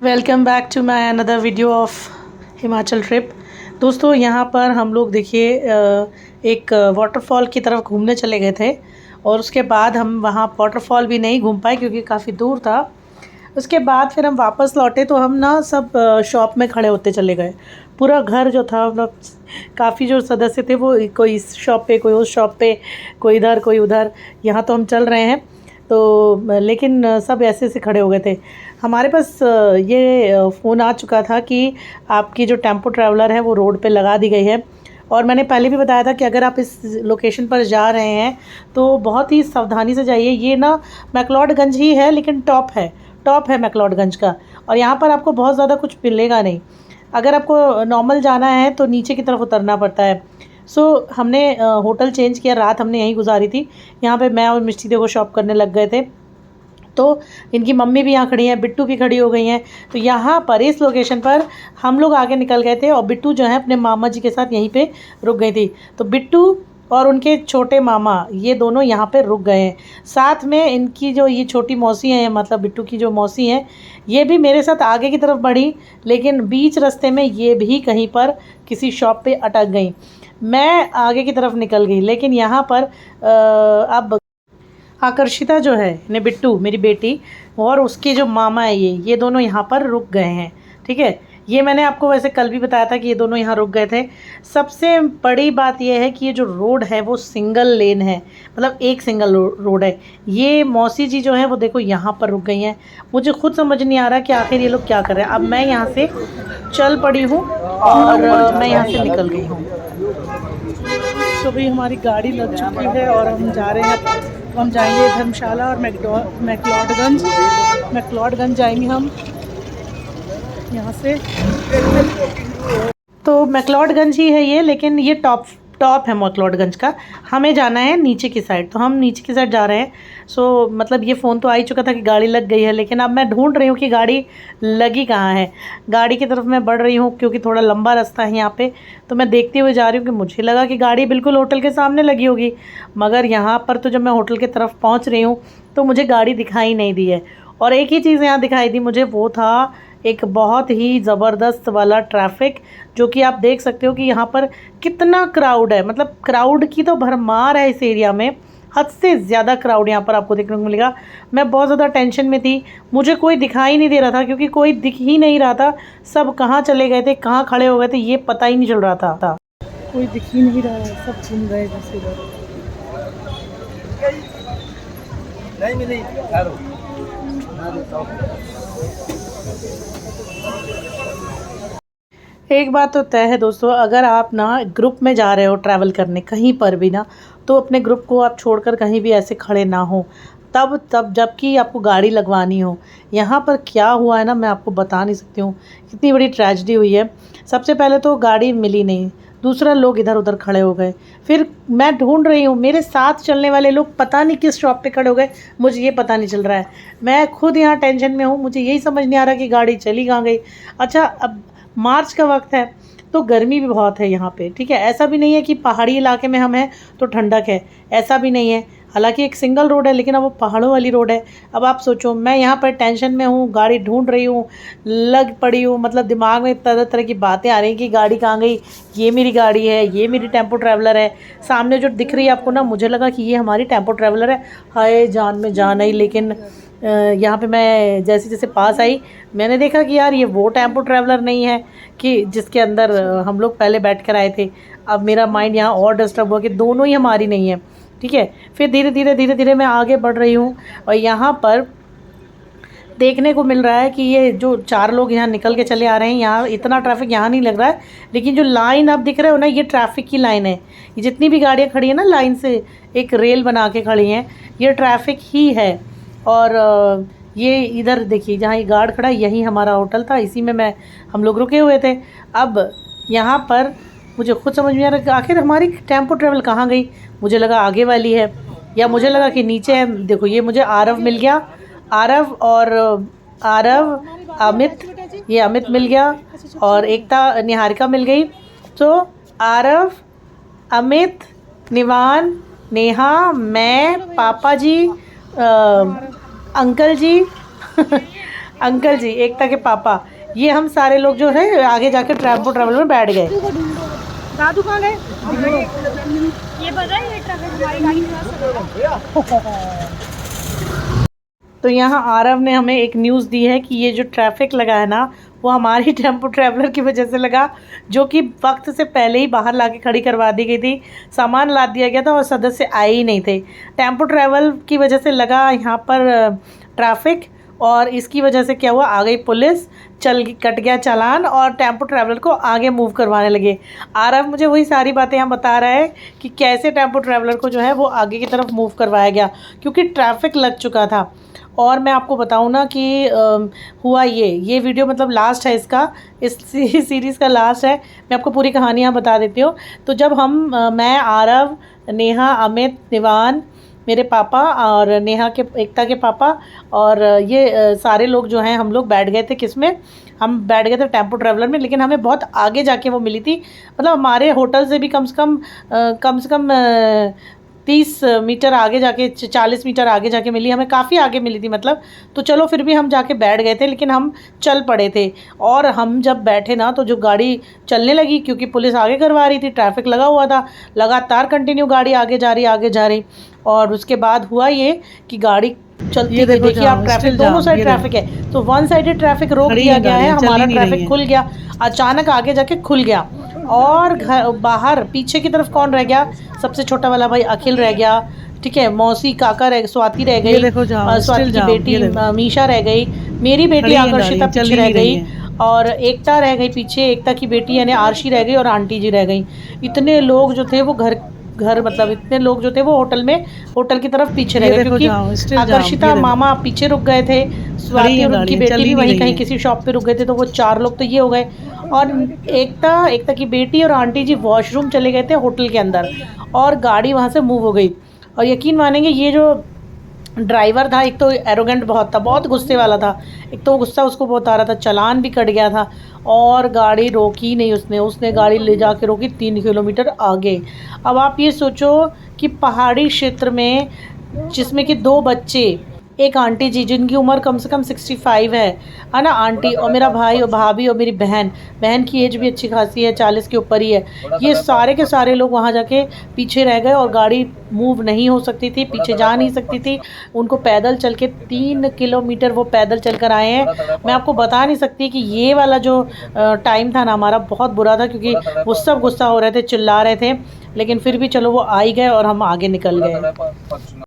Welcome back to my another video of Himachal trip. दोस्तों यहाँ पर हम लोग देखिए एक वाटरफॉल की तरफ घूमने चले गए थे और उसके बाद हम वहाँ वाटरफॉल भी नहीं घूम पाए क्योंकि काफ़ी दूर था। उसके बाद फिर हम वापस लौटे तो हम ना सब शॉप में खड़े होते चले गए। पूरा घर जो था मतलब काफ़ी जो सदस्य थे वो कोई इस शॉप पे, कोई उस शॉप पे, कोई इधर कोई उधर। यहाँ तो हम चल रहे हैं तो लेकिन सब ऐसे ऐसे खड़े हो गए थे। हमारे पास ये फ़ोन आ चुका था कि आपकी जो टेम्पो ट्रैवलर है वो रोड पे लगा दी गई है। और मैंने पहले भी बताया था कि अगर आप इस लोकेशन पर जा रहे हैं तो बहुत ही सावधानी से जाइए। ये ना मैक्लोडगंज ही है लेकिन टॉप है मैक्लोडगंज का, और यहाँ पर आपको बहुत ज़्यादा कुछ मिलेगा नहीं। अगर आपको नॉर्मल जाना है तो नीचे की तरफ उतरना पड़ता है। हमने होटल चेंज किया, रात हमने यहीं गुजारी थी। यहाँ पे मैं और मिष्टी देखो शॉप करने लग गए थे, तो इनकी मम्मी भी यहाँ खड़ी हैं, बिट्टू भी खड़ी हो गई हैं। तो यहाँ पर इस लोकेशन पर हम लोग आगे निकल गए थे और बिट्टू जो है अपने मामा जी के साथ यहीं पे रुक गई थी। तो बिट्टू और उनके छोटे मामा ये दोनों यहाँ पे रुक गए हैं। साथ में इनकी जो ये छोटी मौसी हैं, मतलब बिट्टू की जो मौसी हैं, ये भी मेरे साथ आगे की तरफ बढ़ी, लेकिन बीच रास्ते में ये भी कहीं पर किसी शॉप पे अटक गई। मैं आगे की तरफ निकल गई, लेकिन यहाँ पर अब आकर्षिता जो है ने बिट्टू मेरी बेटी और उसके जो मामा है ये दोनों यहाँ पर रुक गए हैं। ठीक है, ये मैंने आपको वैसे कल भी बताया था कि ये दोनों यहाँ रुक गए थे। सबसे बड़ी बात ये है कि ये जो रोड है वो सिंगल लेन है, मतलब एक सिंगल रोड है। ये मौसी जी जो है वो देखो यहाँ पर रुक गई हैं। मुझे खुद समझ नहीं आ रहा कि आखिर ये लोग क्या कर रहे हैं। अब मैं यहाँ से चल पड़ी हूँ और मैं यहाँ से निकल गई हूँ। तो भाई हमारी गाड़ी लग चुकी है और हम जा रहे हैं। हम जाएंगे धर्मशाला और मैक्लोडगंज जाएंगे हम यहाँ से। तो मैक्लोडगंज ही है ये, लेकिन ये टॉप है मैक्लोडगंज का। हमें जाना है नीचे की साइड, तो हम नीचे की साइड जा रहे हैं। मतलब ये फ़ोन तो आ ही चुका था कि गाड़ी लग गई है, लेकिन अब मैं ढूंढ रही हूँ कि गाड़ी लगी कहाँ है। गाड़ी की तरफ मैं बढ़ रही हूँ क्योंकि थोड़ा लंबा रास्ता है यहाँ पे, तो मैं देखते हुए जा रही हूँ कि मुझे लगा कि गाड़ी बिल्कुल होटल के सामने लगी होगी, मगर यहाँ पर तो जब मैं होटल की तरफ पहुँच रही हूँ तो मुझे गाड़ी दिखाई नहीं दी है। और एक ही चीज़ यहाँ दिखाई दी मुझे, वो था एक बहुत ही ज़बरदस्त वाला ट्रैफिक, जो कि आप देख सकते हो कि यहाँ पर कितना क्राउड है। मतलब क्राउड की तो भरमार है इस एरिया में, हद से ज़्यादा क्राउड यहाँ पर आपको देखने को मिलेगा। मैं बहुत ज़्यादा टेंशन में थी, मुझे कोई दिखाई नहीं दे रहा था क्योंकि कोई दिख ही नहीं रहा था। सब कहाँ चले गए थे, कहाँ खड़े हो गए थे, ये पता ही नहीं चल रहा था। कोई दिख ही नहीं रहा है, सब घूम गए इधर से उधर। एक बात तो तय है दोस्तों, अगर आप ना ग्रुप में जा रहे हो ट्रैवल करने कहीं पर भी ना, तो अपने ग्रुप को आप छोड़कर कहीं भी ऐसे खड़े ना हो, तब जबकि आपको गाड़ी लगवानी हो। यहाँ पर क्या हुआ है ना, मैं आपको बता नहीं सकती हूँ, कितनी बड़ी ट्रेजेडी हुई है। सबसे पहले तो गाड़ी मिली नहीं, दूसरा लोग इधर उधर खड़े हो गए। फिर मैं ढूंढ रही हूँ, मेरे साथ चलने वाले लोग पता नहीं किस शॉप पे खड़े हो गए, मुझे ये पता नहीं चल रहा है। मैं खुद यहाँ टेंशन में हूँ, मुझे यही समझ नहीं आ रहा कि गाड़ी चली कहाँ गई। अच्छा, अब मार्च का वक्त है तो गर्मी भी बहुत है यहाँ पे। ठीक है, ऐसा भी नहीं है कि पहाड़ी इलाके में हम हैं तो ठंडक है, ऐसा भी नहीं है। हालांकि एक सिंगल रोड है लेकिन अब वो पहाड़ों वाली रोड है। अब आप सोचो, मैं यहाँ पर टेंशन में हूँ, गाड़ी ढूंढ रही हूँ, लग पड़ी हूँ, मतलब दिमाग में तरह तरह की बातें आ रही हैं कि गाड़ी कहाँ गई, ये मेरी गाड़ी है, ये मेरी टेम्पो ट्रैवलर है। सामने जो दिख रही है आपको ना, मुझे लगा कि ये हमारी टेम्पो ट्रैवलर है। हाय जान में जान आई, लेकिन यहाँ पे मैं जैसे जैसे पास आई मैंने देखा कि यार ये वो टेम्पो ट्रैवलर नहीं है कि जिसके अंदर हम लोग पहले बैठ कर आए थे। अब मेरा माइंड यहाँ और डिस्टर्ब हुआ कि दोनों ही हमारी नहीं है। ठीक है, फिर धीरे धीरे मैं आगे बढ़ रही हूँ और यहाँ पर देखने को मिल रहा है कि ये जो 4 लोग यहाँ निकल के चले आ रहे हैं। यहाँ इतना ट्रैफिक यहाँ नहीं लग रहा है, लेकिन जो लाइन आप दिख रहे हो ना, ये ट्रैफिक की लाइन है। ये जितनी भी गाड़ियाँ खड़ी हैं ना, लाइन से एक रेल बना के खड़ी हैं, ये ट्रैफिक ही है। और ये इधर देखिए, जहाँ ये गार्ड खड़ा है यही हमारा होटल था, इसी में हम लोग रुके हुए थे। अब यहाँ पर मुझे खुद समझ में आ रहा है कि आखिर हमारी टेम्पो ट्रैवल कहाँ गई। मुझे लगा आगे वाली है, या मुझे लगा कि नीचे है। देखो ये मुझे आरव मिल गया, आरव अमित, ये अमित मिल गया, और एकता निहारिका मिल गई। तो आरव, अमित, निवान, नेहा, मैं, पापा जी, अंकल जी अंकल जी, एकता के पापा, ये हम सारे लोग जो है आगे जाके टेम्पो ट्रैवलर में बैठ गए। दादू कहाँ गए? ये पता है ये ट्रैफिक हमारी गाड़ी के पास चलेगा। तो यहाँ आरव ने हमें एक न्यूज़ दी है कि ये जो ट्रैफिक लगा है ना, वो हमारी टेम्पो ट्रैवलर की वजह से लगा, जो कि वक्त से पहले ही बाहर लाके खड़ी करवा दी गई थी। सामान लाद दिया गया था और सदस्य आए ही नहीं थे। टेम्पो ट्रैवल की वजह से लगा यहाँ पर ट्रैफिक, और इसकी वजह से क्या हुआ, आ गई पुलिस, कट गया चालान और टेम्पो ट्रैवलर को आगे मूव करवाने लगे। आरव मुझे वही सारी बातें यहाँ बता रहा है कि कैसे टेम्पो ट्रैवलर को जो है वो आगे की तरफ मूव करवाया गया, क्योंकि ट्रैफिक लग चुका था। और मैं आपको बताऊं ना कि हुआ ये वीडियो मतलब लास्ट है इसका, इस सीरीज़ का लास्ट है। मैं आपको पूरी कहानी यहाँ बता देती हूँ। तो जब मैं, आरव, नेहा, अमित, निवान, मेरे पापा और नेहा के, एकता के पापा और ये सारे लोग जो हैं, हम लोग बैठ गए थे किसमें, हम बैठ गए थे टेम्पो ट्रैवलर में। लेकिन हमें बहुत आगे जाके वो मिली थी, मतलब हमारे होटल से भी कम से कम 30 मीटर आगे जाके, 40 मीटर आगे जाके मिली, हमें काफ़ी आगे मिली थी मतलब। तो चलो फिर भी हम जाके बैठ गए थे, लेकिन हम चल पड़े थे। और हम जब बैठे ना, तो जो गाड़ी चलने लगी, क्योंकि पुलिस आगे करवा रही थी, ट्रैफिक लगा हुआ था, लगातार कंटिन्यू गाड़ी आगे जा रही। और उसके बाद हुआ ये कि गाड़ी चलती है, देखिए आप, ट्रैफिक दोनों साइड ट्रैफिक है, तो वन साइडेड ट्रैफिक रोक दिया गया है, हमारा ट्रैफिक खुल गया, अचानक आगे जाके खुल गया। और घर बाहर पीछे की तरफ कौन रह गया, सबसे छोटा वाला भाई अखिल रह गया, ठीक है, मौसी काका रह, स्वाति रह गई, स्वाति की बेटी मीशा रह गई, मेरी बेटी आकर्षिता पीछे रह गई, और एकता रह गई पीछे, एकता की बेटी यानी आरशी रह गई, और आंटी जी रह गई। इतने लोग जो थे वो घर मतलब इतने लोग जो थे वो होटल की तरफ पीछे रह गए, क्योंकि आकर्षिता मामा पीछे रुक गए थे, स्वाति और उनकी बेटी भी वहीं कहीं किसी शॉप पे रुक गए थे, तो वो 4 लोग तो ये हो गए। और एकता की बेटी और आंटी जी वॉशरूम चले गए थे होटल के अंदर, और गाड़ी वहाँ से मूव हो गई। और यकीन मानेंगे, ये जो ड्राइवर था, एक तो एरोगेंट बहुत था, बहुत गुस्से वाला था, एक तो गुस्सा उसको बहुत आ रहा था, चालान भी कट गया था, और गाड़ी रोकी नहीं उसने गाड़ी ले जाके रोकी 3 किलोमीटर आगे। अब आप ये सोचो कि पहाड़ी क्षेत्र में, जिसमें कि 2 बच्चे, एक आंटी जी जिनकी उम्र कम से कम 65 है ना, आंटी, और मेरा भाई और भाभी और मेरी बहन की एज भी अच्छी खासी है, 40 के ऊपर ही है। ये सारे के सारे लोग वहाँ जाके पीछे रह गए, और गाड़ी मूव नहीं हो सकती थी, पीछे जा नहीं सकती थी। उनको पैदल चल के 3 किलोमीटर वो पैदल चल कर आए हैं। मैं आपको बता नहीं सकती कि ये वाला जो टाइम था ना हमारा, बहुत बुरा था, क्योंकि वो सब गुस्सा हो रहे थे, चिल्ला रहे थे, लेकिन फिर भी चलो वो आ ही गए और हम आगे निकल गए।